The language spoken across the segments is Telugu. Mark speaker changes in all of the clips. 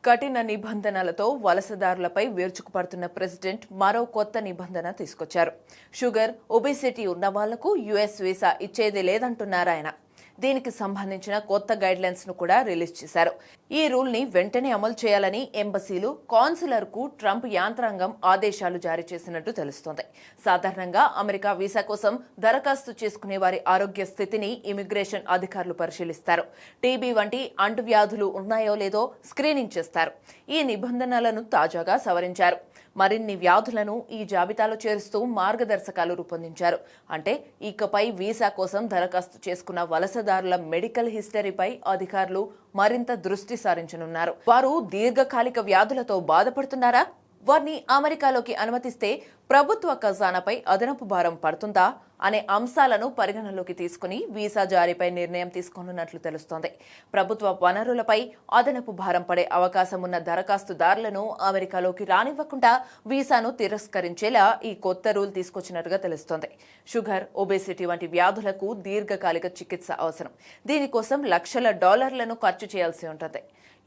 Speaker 1: కఠిన నిబంధనలతో వలసదారులపై విరుచుకుపడుతున్న ప్రెసిడెంట్ మరో కొత్త నిబంధన తీసుకొచ్చారు. షుగర్, ఒబెసిటీ ఉన్న వాళ్లకు యుఎస్ వీసా ఇచ్చేది లేదంటున్నారు ఆయన. దీనికి సంబంధించిన కొత్త గైడ్లైన్స్ ను కూడా రిలీజ్ చేశారు. ఈ రూల్ ని వెంటనే అమలు చేయాలని ఎంబసీలు, కాన్సులర్ కు ట్రంప్ యాంత్రాంగం ఆదేశాలు జారీ చేసినట్టు తెలుస్తోంది. సాధారణంగా అమెరికా వీసా కోసం దరఖాస్తు చేసుకునే వారి ఆరోగ్య స్థితిని ఇమిగ్రేషన్ అధికారులు పరిశీలిస్తారు. టీబీ వంటి అంటువ్యాధులు ఉన్నాయో లేదో స్క్రీనింగ్ చేస్తారు. ఈ నిబంధనలను తాజాగా సవరించారు. మరిన్ని వ్యాధులను ఈ జాబితాలో చేరుస్తూ మార్గదర్శకాలు రూపొందించారు. అంటే ఇకపై వీసా కోసం దరఖాస్తు చేసుకున్న వలసదారుల మెడికల్ హిస్టరీపై అధికారులు మరింత దృష్టి సారించనున్నారు. వారు దీర్ఘకాలిక వ్యాధులతో బాధపడుతున్నారా? వారిని అమెరికాలోకి అనుమతిస్తే ప్రభుత్వ ఖజానాపై అదనపు భారం పడుతుందా అనే అంశాలను పరిగణనలోకి తీసుకుని వీసా జారీపై నిర్ణయం తీసుకోనున్నట్లు తెలుస్తోంది. ప్రభుత్వ వనరులపై అదనపు భారం పడే అవకాశం ఉన్న దరఖాస్తుదారులను అమెరికాలోకి రానివ్వకుండా వీసాను తిరస్కరించేలా ఈ కొత్త రూల్ తీసుకొచ్చినట్టుగా తెలుస్తోంది. షుగర్, ఒబెసిటీ వంటి వ్యాధులకు దీర్ఘకాలిక చికిత్స అవసరం. దీనికోసం లక్షల డాలర్లను ఖర్చు చేయాల్సి ఉంటుంది.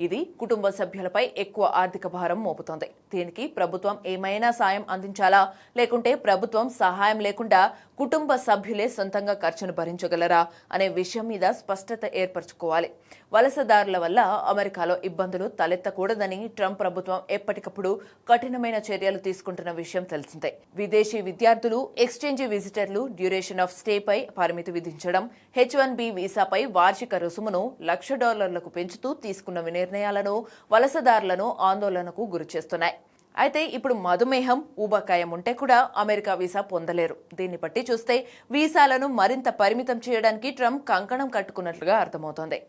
Speaker 1: ఇది కుటుంబ సభ్యులపై ఎక్కువ ఆర్థిక భారం మోపుతోంది. దీనికి ప్రభుత్వం ఏమైనా సాయం అందించాలా, లేకుంటే ప్రభుత్వం సహాయం లేకుండా కుటుంబ సభ్యులే సొంతంగా ఖర్చును భరించగలరా అనే విషయం మీద స్పష్టత ఏర్పరచుకోవాలి. వలసదారుల వల్ల అమెరికాలో ఇబ్బందులు తలెత్తకూడదని ట్రంప్ ప్రభుత్వం ఎప్పటికప్పుడు కఠినమైన చర్యలు తీసుకుంటున్న విషయం తెలిసిందే. విదేశీ విద్యార్థులు, ఎక్స్చేంజ్ విజిటర్లు డ్యూరేషన్ ఆఫ్ స్టేపై పరిమితి విధించడం, H-1B వీసాపై వార్షిక రుసుమును $1,00,000 పెంచుతూ తీసుకున్న నిర్ణయాలను వలసదారులను ఆందోళనకు గురిచేస్తున్నాయి. అయితే ఇప్పుడు మధుమేహం, ఊబకాయం ఉంటే కూడా అమెరికా వీసా పొందలేరు. దీన్ని బట్టి చూస్తే వీసాలను మరింత పరిమితం చేయడానికి ట్రంప్ కంకణం కట్టుకున్నట్లుగా అర్థమవుతోంది.